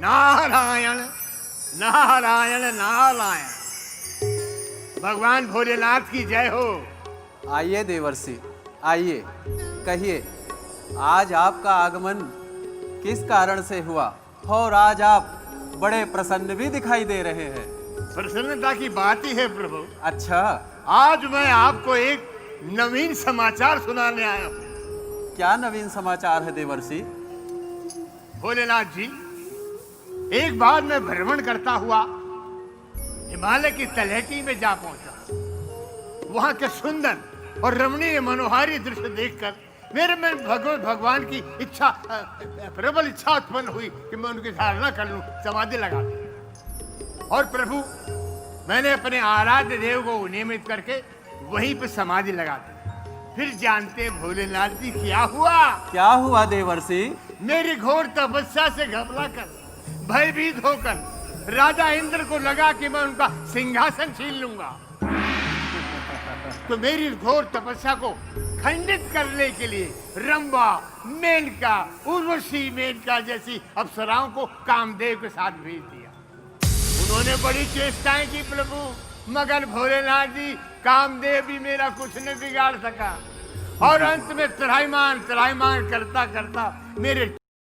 नारायण नारायण नारायण। भगवान भोलेनाथ की जय हो। आइए देवर्षि, आइए, कहिए आज आपका आगमन किस कारण से हुआ और आज आप बड़े प्रसन्न भी दिखाई दे रहे हैं। प्रसन्नता की बात ही है प्रभु। अच्छा, आज मैं आपको एक नवीन समाचार सुनाने आया हूँ। क्या नवीन समाचार है देवर्षि? भोलेनाथ जी, एक बार मैं भ्रमण करता हुआ हिमालय की तलहटी में जा पहुंचा। वहां के सुंदर और रमणीय मनोहारी दृश्य देखकर मेरे में भगवान की इच्छा, प्रबल इच्छा उत्पन्न हुई कि मैं उनकी धारणा कर लूं, समाधि लगा दूं। और प्रभु, मैंने अपने आराध्य देव को नियमित करके वहीं पे समाधि लगा दी। फिर जानते भोलेनाथ जी क्या हुआ? क्या हुआ देवर्षि? मेरी घोर तपस्या से घबरा कर, भयभीत होकर राजा इंद्र को लगा कि मैं उनका सिंहासन छीन लूंगा। तो मेरी घोर तपस्या को खंडित करने के लिए रंभा, मेनका, उर्वशी मेनका जैसी अप्सराओं को कामदेव के साथ भेज दिया। उन्होंने बड़ी चेष्टाएं की प्रभु, मगर भोलेनाथ जी, कामदेव भी मेरा कुछ नहीं बिगाड़ सका। और अंत में त्राहिमाम करता करता मेरे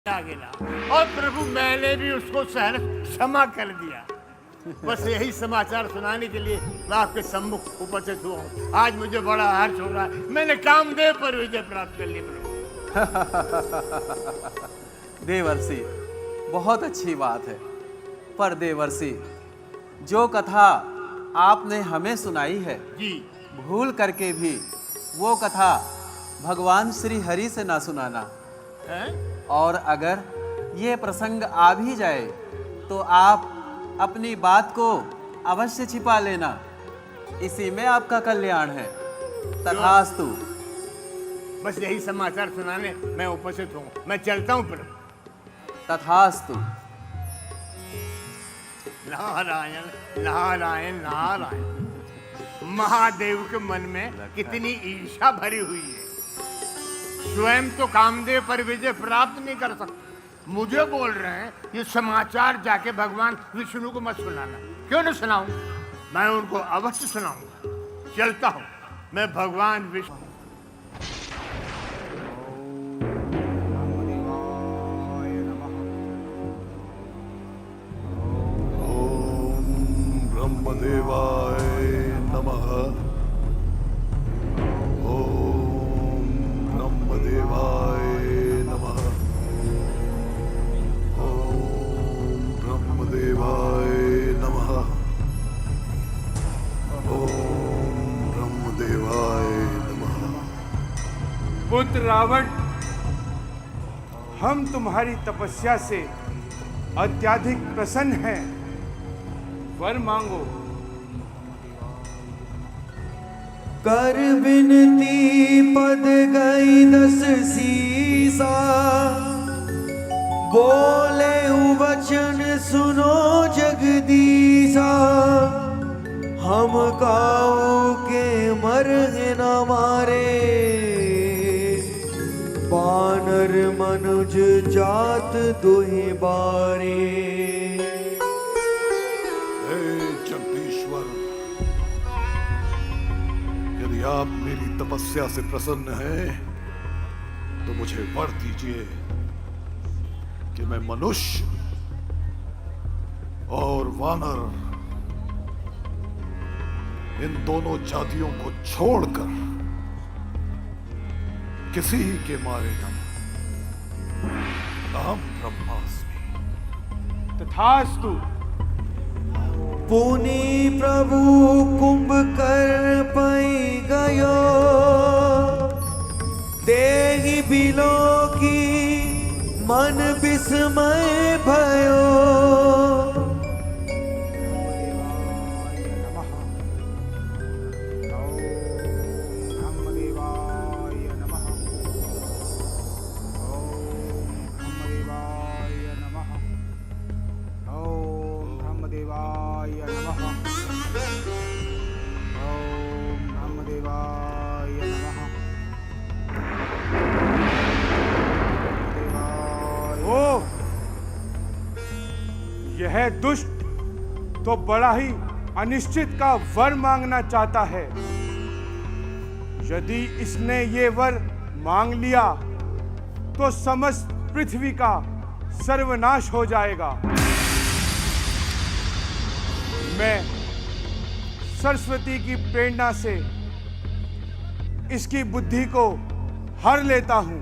आ गया। और प्रभु, मैंने भी उसको सहर्ष क्षमा कर दिया। बस यही समाचार सुनाने के लिए मैं आपके सम्मुख उपस्थित हुआ हूँ। आज मुझे बड़ा हर्ष हो रहा है, मैंने कामदेव पर विजय प्राप्त कर ली प्रभु। देवर्षि, बहुत अच्छी बात है। पर देवर्षि, जो कथा आपने हमें सुनाई है जी, भूल करके भी वो कथा भगवान श्री हरि से ना सुनाना है? और अगर ये प्रसंग आ भी जाए तो आप अपनी बात को अवश्य छिपा लेना, इसी में आपका कल्याण है। तथास्तु। बस यही समाचार सुनाने मैं उपस्थित हूँ, मैं चलता हूँ प्रभु। तथास्तु। नारायण नारायण नारायण। महादेव के मन में कितनी ईर्ष्या भरी हुई है। स्वयं तो कामदेव पर विजय प्राप्त नहीं कर सकते, मुझे बोल रहे हैं ये समाचार जाके भगवान विष्णु को मत सुनाना। क्यों नहीं सुनाऊं? मैं उनको अवश्य सुनाऊंगा। चलता हूं मैं भगवान विष्णु। ब्रह्मदेवाय नमः। ओम ब्रह्मदेवाय नमः। ओम ब्रह्मदेवाय नमः। ओम ब्रह्मदेवाय नमः। पुत्र रावण, हम तुम्हारी तपस्या से अत्यधिक प्रसन्न हैं। वर मांगो। कर बिनती पद गई 10 सीसा, बोले वचन सुनो जगदीशा। हम काऊ के मरहे न मारे, बानर मनुज जात दुहि बारे। यदि आप मेरी तपस्या से प्रसन्न हैं तो मुझे वर दीजिए कि मैं मनुष्य और वानर इन दोनों जातियों को छोड़कर किसी के मारे न। अहम ब्रह्मास्मि। तथास्तु। पुनि प्रभु कुंभ कर पई गयो, देहि बिलो की मन विस्मय भयो। यह दुष्ट तो बड़ा ही अनिश्चित का वर मांगना चाहता है। यदि इसने ये वर मांग लिया तो समस्त पृथ्वी का सर्वनाश हो जाएगा। मैं सरस्वती की प्रेरणा से इसकी बुद्धि को हर लेता हूं।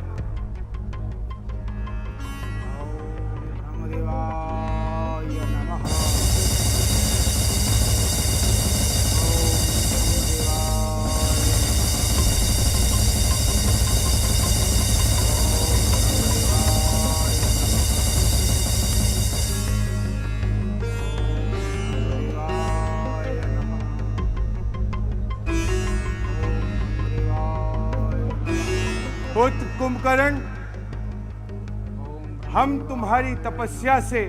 पुत्र कुंभकर्ण, हम तुम्हारी तपस्या से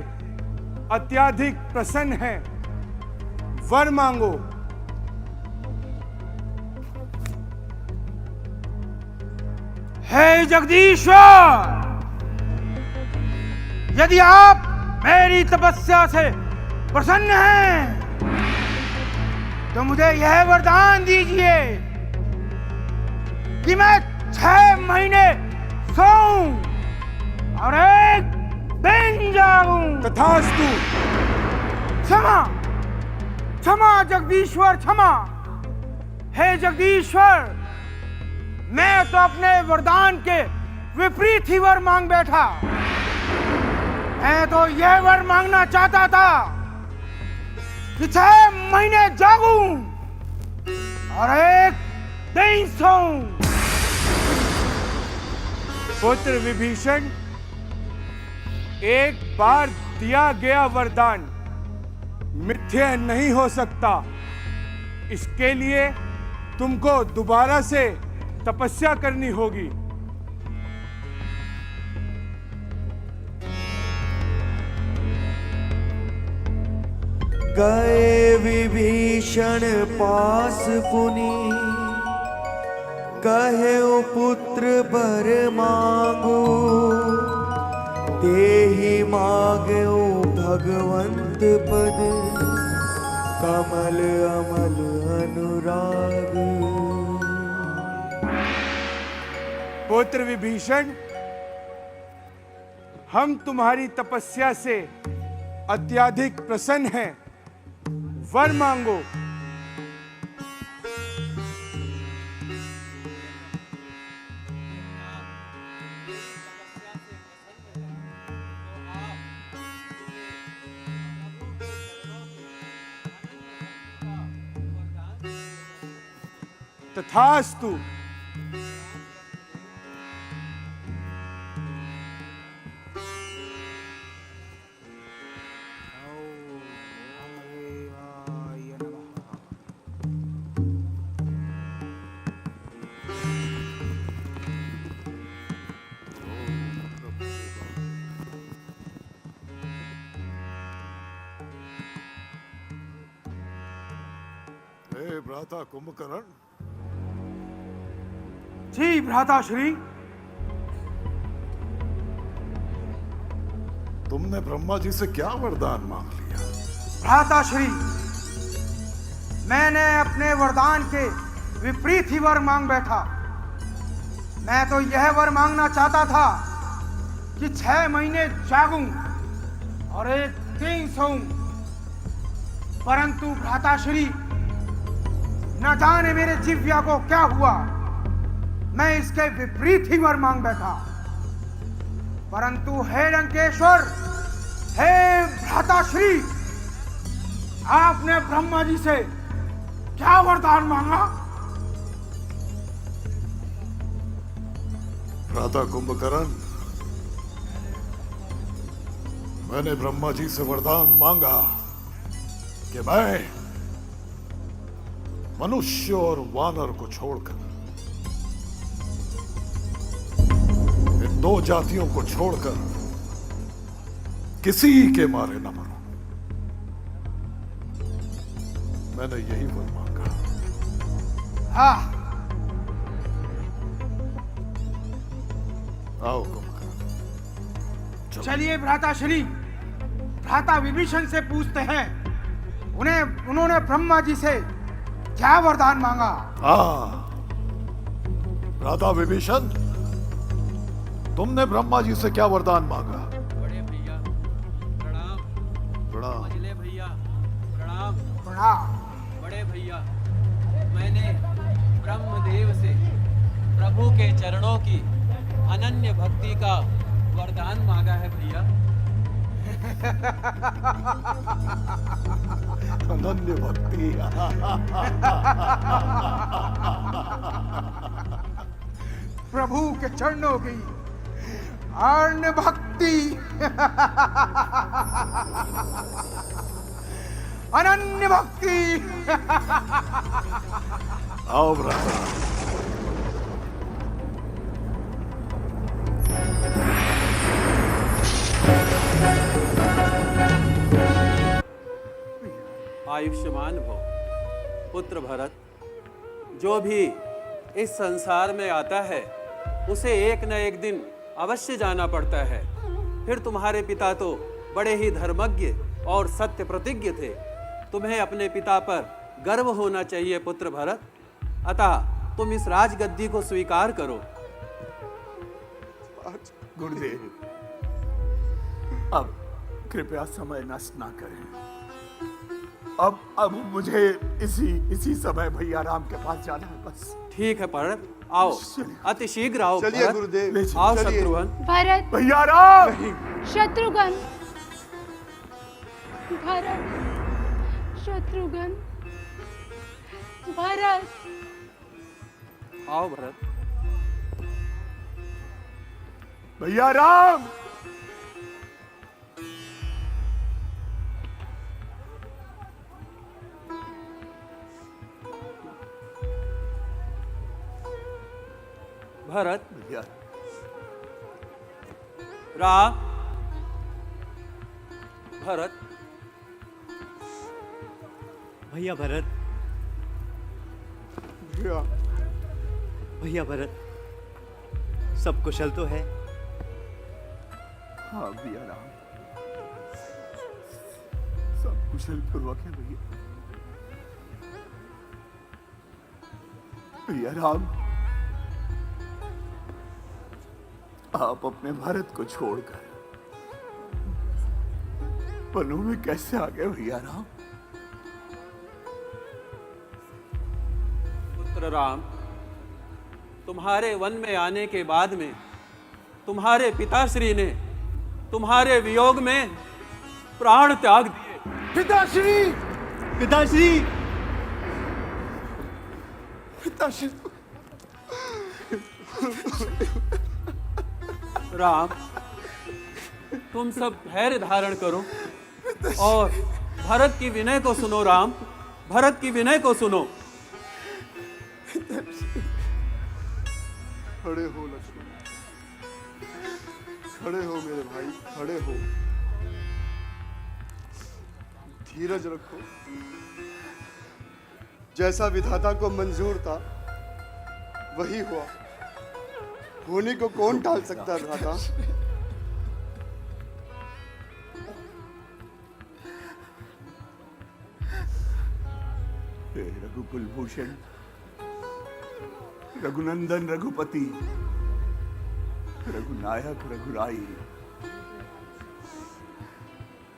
अत्यधिक प्रसन्न हैं। वर मांगो। हे जगदीश्वर, यदि आप मेरी तपस्या से प्रसन्न हैं तो मुझे यह वरदान दीजिए कि मैं 6 महीने सोऊं और एक दिन जागूं। तथास्तु। क्षमा, क्षमा जगदीश्वर, क्षमा। हे जगदीश्वर, मैं तो अपने वरदान के विपरीत ही वर मांग बैठा। मैं तो यह वर मांगना चाहता था कि 6 महीने जागूं और एक दिन सोऊं। पुत्र विभीषण, एक बार दिया गया वरदान मिथ्या नहीं हो सकता। इसके लिए तुमको दोबारा से तपस्या करनी होगी। गए विभीषण पास पुनि, कहे पुत्र बर मांगो, देहि मांगो भगवंत पद, कमल अमल अनुराग। पुत्र विभीषण, हम तुम्हारी तपस्या से अत्यधिक प्रसन्न हैं। वर मांगो। तथास्तु। हे भ्राता कुंभकर्ण, जी भ्राता श्री। तुमने ब्रह्मा जी से क्या वरदान मांग लिया? भ्राता श्री, मैंने अपने वरदान के विपरीत ही वर मांग बैठा। मैं तो यह वर मांगना चाहता था कि 6 महीने जागूं और एक दिन सोऊं, परंतु भ्राता श्री, न जाने मेरे जिह्वा को क्या हुआ, मैं इसके विपरीत ही वर मांग बैठा। परंतु हे लंकेश्वर, हे भ्राता श्री, आपने ब्रह्मा जी से क्या वरदान मांगा? भ्राता कुंभकर्ण, मैंने ब्रह्मा जी से वरदान मांगा कि मैं मनुष्य और वानर को छोड़कर, इन 2 जातियों को छोड़कर किसी के मारे न मरूं। मैंने यही वर मांगा। हाँ, आओ कुंभकर्ण, चलिए भ्राता श्री, भ्राता विभीषण से पूछते हैं उन्होंने ब्रह्मा जी से क्या वरदान मांगा। राधा विभीषण, तुमने ब्रह्मा जी से क्या वरदान मांगा? बड़े भैया प्रणाम। प्रणाम। मझले भैया प्रणाम। प्रणाम। बड़े भैया, मैंने ब्रह्मदेव से प्रभु के चरणों की अनन्य भक्ति का वरदान मांगा है भैया। अनन्य भक्ति। प्रभु के चरणों की अनन्य भक्ति। अनन्य भक्ति। आओ भ्राता। आयुष्मान भव पुत्र भरत। जो भी इस संसार में आता है उसे एक न एक दिन अवश्य जाना पड़ता है। फिर तुम्हारे पिता तो बड़े ही धर्मज्ञ और सत्य प्रतिज्ञ थे। तुम्हें अपने पिता पर गर्व होना चाहिए पुत्र भरत। अतः तुम इस राजगद्दी को स्वीकार करो। गुरुदेव, अब कृपया समय नष्ट ना करें। अब मुझे इसी समय भैया राम के पास जाना है बस। ठीक है भरत, आओ, अति शीघ्र आओ। चलिए भरत। गुरुदेव, आओ चलिए। शत्रुघ्न। भरत, भैया राम। शत्रुघ्न, भरत, शत्रुघ्न, भरत। आओ भरत। भैया राम। भरत, भैया राम, भरत। भैया भरत, भैया भैया भरत, सब कुशल तो है? हाँ भैया राम, सब कुशल पूर्वक है भैया। भैया राम, आप अपने भारत को छोड़कर वनों में कैसे आ गए भैया राम? पुत्र राम, तुम्हारे वन में आने के बाद में तुम्हारे पिताश्री ने तुम्हारे वियोग में प्राण त्याग दिए। पिताश्री, पिताश्री! पिताश्री। राम, तुम सब धैर्य धारण करो और भरत की विनय को सुनो। राम, भरत की विनय को सुनो। खड़े हो लक्ष्मण, खड़े हो मेरे भाई, खड़े हो। धीरज रखो। जैसा विधाता को मंजूर था वही हुआ। होने को कौन टाल सकता है भ्राता? रघुकुल भूषण, रघुनंदन, रघुपति, रघुनायक, रघुराई,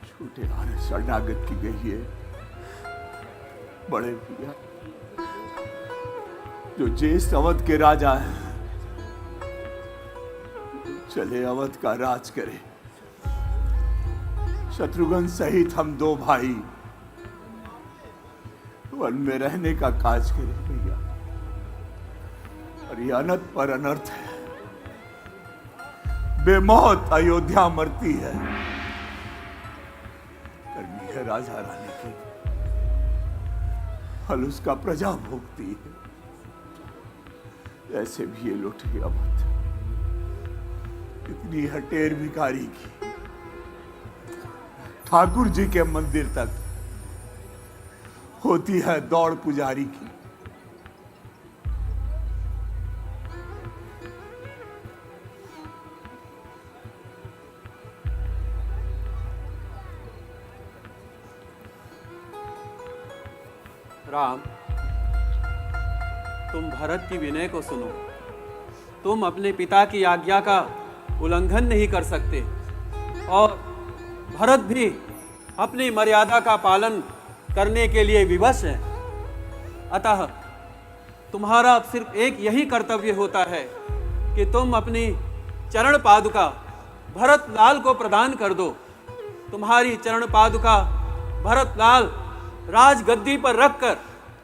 छोटे हार शरणागत की गई है। बड़े भैया जो ज्येष्ठ अवध के राजा हैं, चले अवध का राज करे। शत्रुघ्न सहित हम दो भाई वन में रहने का काज करें भैया। और ये अनर्थ पर अनर्थ है। बेमौत अयोध्या मरती है, करनी है राजा रानी की, फल उसका प्रजा भोगती है। ऐसे भी ये लुटे अवध, इतनी हटेर भिखारी की ठाकुर जी के मंदिर तक होती है दौड़ पुजारी की। राम, तुम भरत की विनय को सुनो। तुम अपने पिता की आज्ञा का उल्लंघन नहीं कर सकते और भरत भी अपनी मर्यादा का पालन करने के लिए विवश है। अतः तुम्हारा अब सिर्फ एक यही कर्तव्य होता है कि तुम अपनी चरण पादुका भरत लाल को प्रदान कर दो। तुम्हारी चरण पादुका भरत लाल राजगद्दी पर रखकर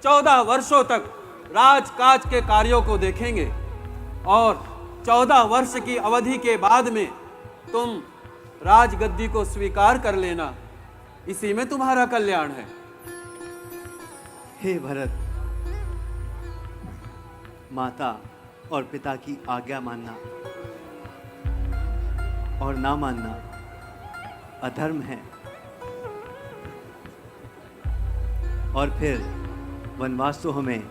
14 वर्षों तक राजकाज के कार्यों को देखेंगे और 14 वर्ष की अवधि के बाद में तुम राजगद्दी को स्वीकार कर लेना। इसी में तुम्हारा कल्याण है। हे भरत, माता और पिता की आज्ञा मानना और ना मानना अधर्म है। और फिर वनवास तो हमें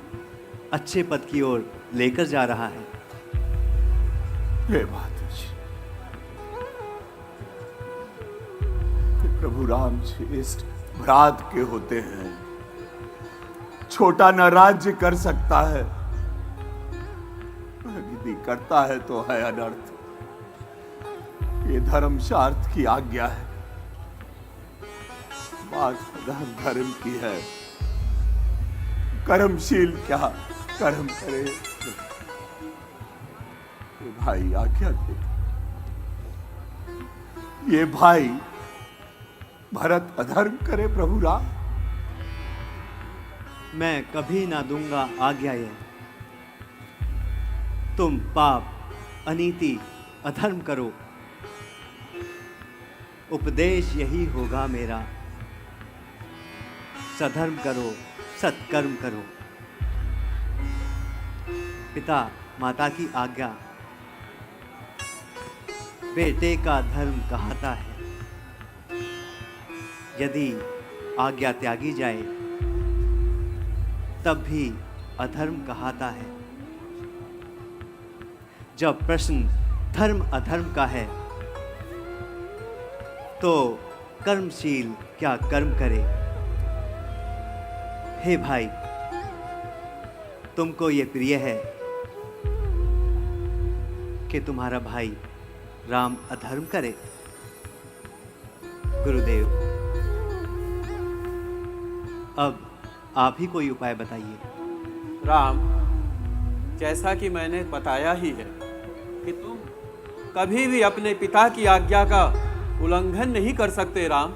अच्छे पद की ओर लेकर जा रहा है। हे माताजी, प्रभु राम श्रेष्ठ भ्रात के होते हैं। छोटा न राज्य कर सकता है, यदि करता है तो है अनर्थ। ये धर्मशास्त्र की आज्ञा है, बात सदा धर्म की है। कर्मशील क्या कर्म करे। ये भाई आज्ञा दे। ये भाई भरत अधर्म करे प्रभु राम। मैं कभी ना दूंगा आज्ञा ये। तुम पाप, अनीति, अधर्म करो। उपदेश यही होगा मेरा। सधर्म करो, सत्कर्म करो। पिता माता की आज्ञा बेटे का धर्म कहता है। यदि आज्ञा त्यागी जाए तब भी अधर्म कहता है। जब प्रश्न धर्म अधर्म का है तो कर्मशील क्या कर्म करे। हे भाई, तुमको ये प्रिय है कि तुम्हारा भाई राम अधर्म करे। गुरुदेव, अब आप ही कोई उपाय बताइए। राम, जैसा कि मैंने बताया ही है कि तुम कभी भी अपने पिता की आज्ञा का उल्लंघन नहीं कर सकते राम।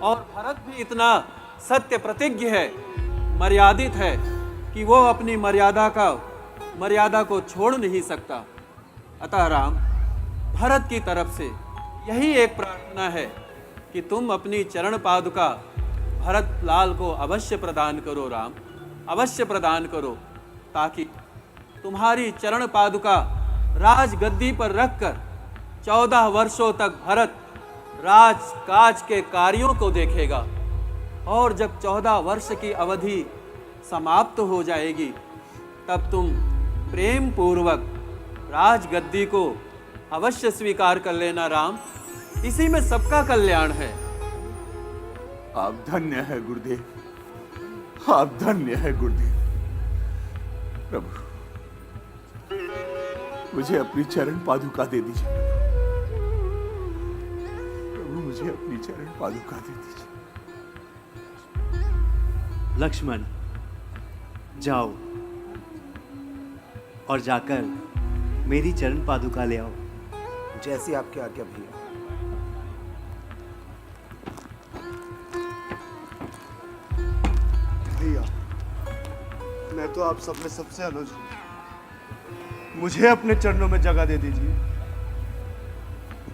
और भरत भी इतना सत्य प्रतिज्ञ है, मर्यादित है कि वो अपनी मर्यादा को छोड़ नहीं सकता। अतः राम, भरत की तरफ से यही एक प्रार्थना है कि तुम अपनी चरण पादुका भरत लाल को अवश्य प्रदान करो राम, अवश्य प्रदान करो, ताकि तुम्हारी चरण पादुका राजगद्दी पर रखकर 14 वर्षों तक भरत राजकाज के कार्यों को देखेगा। और जब 14 वर्ष की अवधि समाप्त हो जाएगी तब तुम प्रेम पूर्वक राजगद्दी को अवश्य स्वीकार कर लेना राम। इसी में सबका कल्याण है। आप धन्य है गुरुदेव, आप धन्य है गुरुदेव। प्रभु, मुझे अपनी चरण पादुका दे दीजिए। प्रभु, मुझे अपनी चरण पादुका दे दीजिए। लक्ष्मण, जाओ और जाकर मेरी चरण पादुका ले आओ। जैसी आपकी आज्ञा भैया। भैया, मैं तो आप सब में सबसे अनुज हूं। मुझे अपने चरणों में जगह दे दीजिए,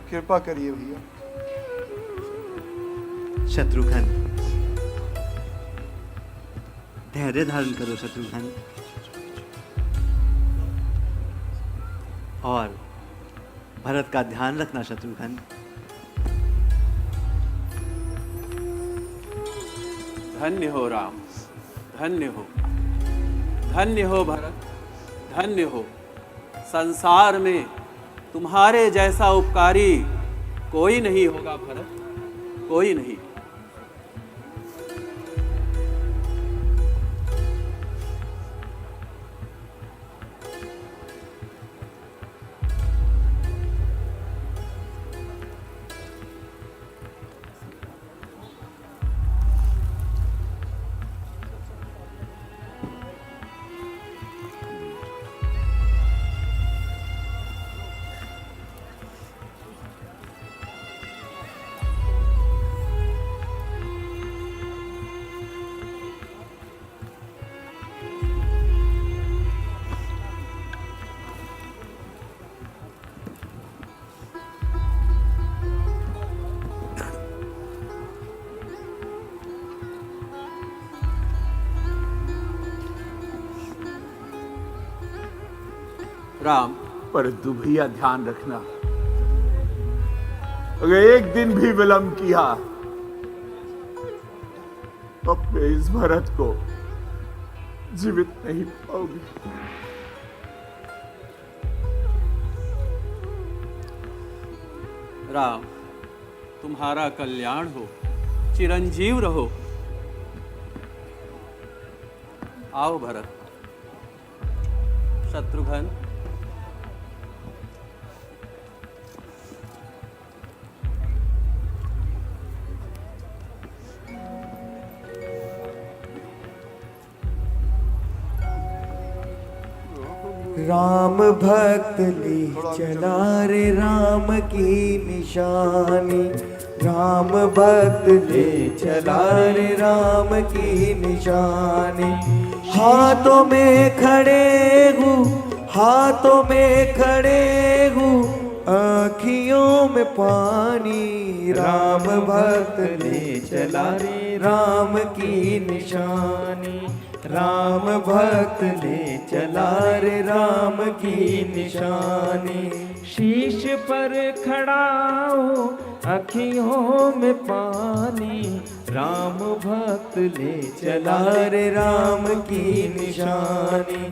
कृपा करिए भैया। शत्रुघ्न, धैर्य धारण करो शत्रुघ्न, और भरत का ध्यान रखना शत्रुघ्न। धन्य हो राम, धन्य हो, धन्य हो भरत, धन्य हो। संसार में तुम्हारे जैसा उपकारी कोई नहीं होगा भरत, कोई नहीं। राम, परंतु भैया ध्यान रखना, अगर एक दिन भी विलंब किया तो अपने इस भरत को जीवित नहीं पाओगे। राम, तुम्हारा कल्याण हो, चिरंजीव रहो। आओ भरत। शत्रुघ्न, राम भक्त ले चला रे राम की निशानी, राम भक्त ले चला रे राम की निशानी। हाथों में खड़े हूँ, हाथों में खड़े हूँ, आँखियों में पानी। राम भक्त ले चला रे राम की निशानी, राम भक्त ले चला रे राम की निशानी। शीश पर खड़ा हो, अखियों में पानी। राम भक्त ले चला रे राम की निशानी,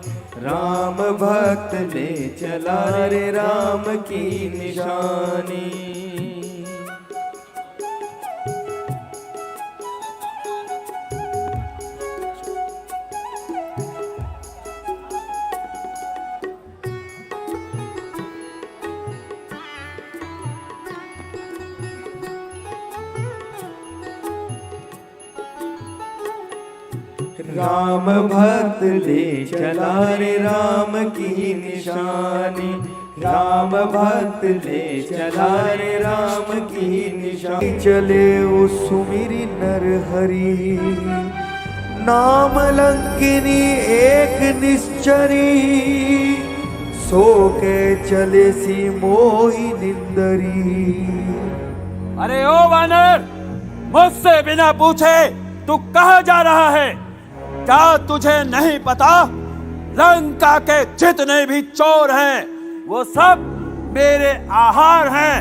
राम भक्त ले चला रे राम की निशानी। राम भक्त ले चला रे राम की निशानी, राम भक्त ले चला रे राम की निशानी। चले ओ सुमिरी नर हरि, नाम लंकिनी एक निश्चरी। सो के चले सी मोहि निंदरी। अरे ओ वानर, मुझसे बिना पूछे तू कहाँ जा रहा है? क्या तुझे नहीं पता लंका के जितने भी चोर हैं वो सब मेरे आहार हैं।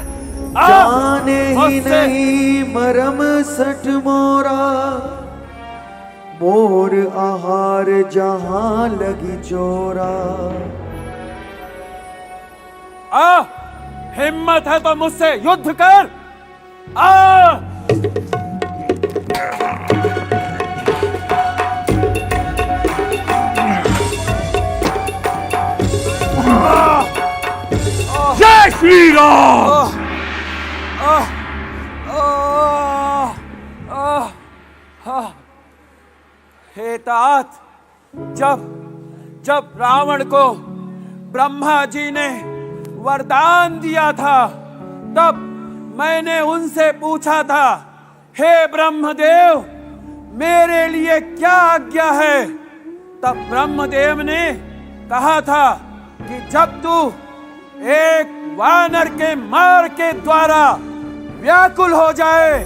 जाने ही नहीं मरम सठ मोरा, मोर आहार जहां लगी चोरा। हिम्मत है तो मुझसे युद्ध कर। जय श्री राम। हे तात, जब रावण को ब्रह्मा जी ने वरदान दिया था तब मैंने उनसे पूछा था, हे ब्रह्मदेव मेरे लिए क्या आज्ञा है? तब ब्रह्मदेव ने कहा था कि जब तू एक वानर के मार के द्वारा व्याकुल हो जाए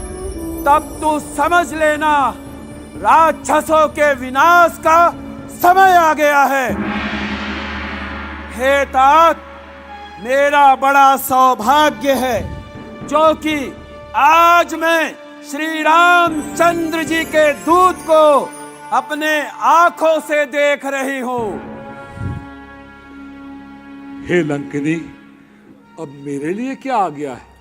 तब तू समझ लेना राक्षसों के विनाश का समय आ गया है। हे तात, मेरा बड़ा सौभाग्य है जो कि आज मैं श्री रामचंद्र जी के दूत को अपने आंखों से देख रही हूँ। हे लंकिनी, अब मेरे लिए क्या आ गया है?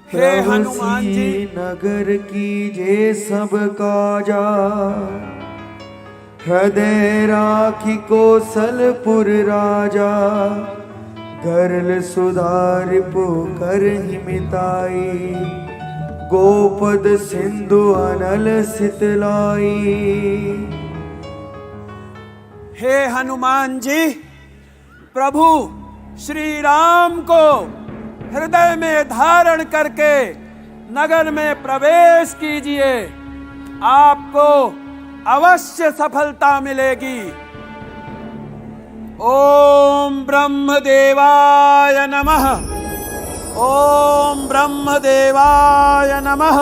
हे हनुमान जी, नगर कीजे सब काजा, हृदय राखी कौशलपुर राजा। गरल सुधार पुकर ही मिताई, गोपद सिंधु अनल सितलाई। हे हनुमान जी, प्रभु श्री राम को हृदय में धारण करके नगर में प्रवेश कीजिए, आपको अवश्य सफलता मिलेगी। ओम ब्रह्मदेवाय नमः, ओम ब्रह्मदेवाय नमः।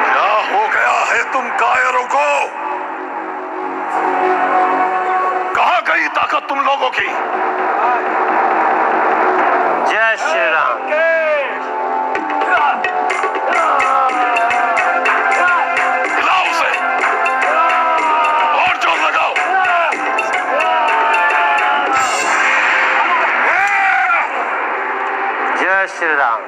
क्या हो गया है तुम कायरों को? ताकत तुम लोगों की। जय श्री राम। हिलाओ उसे और जोर लगाओ। जय श्री राम।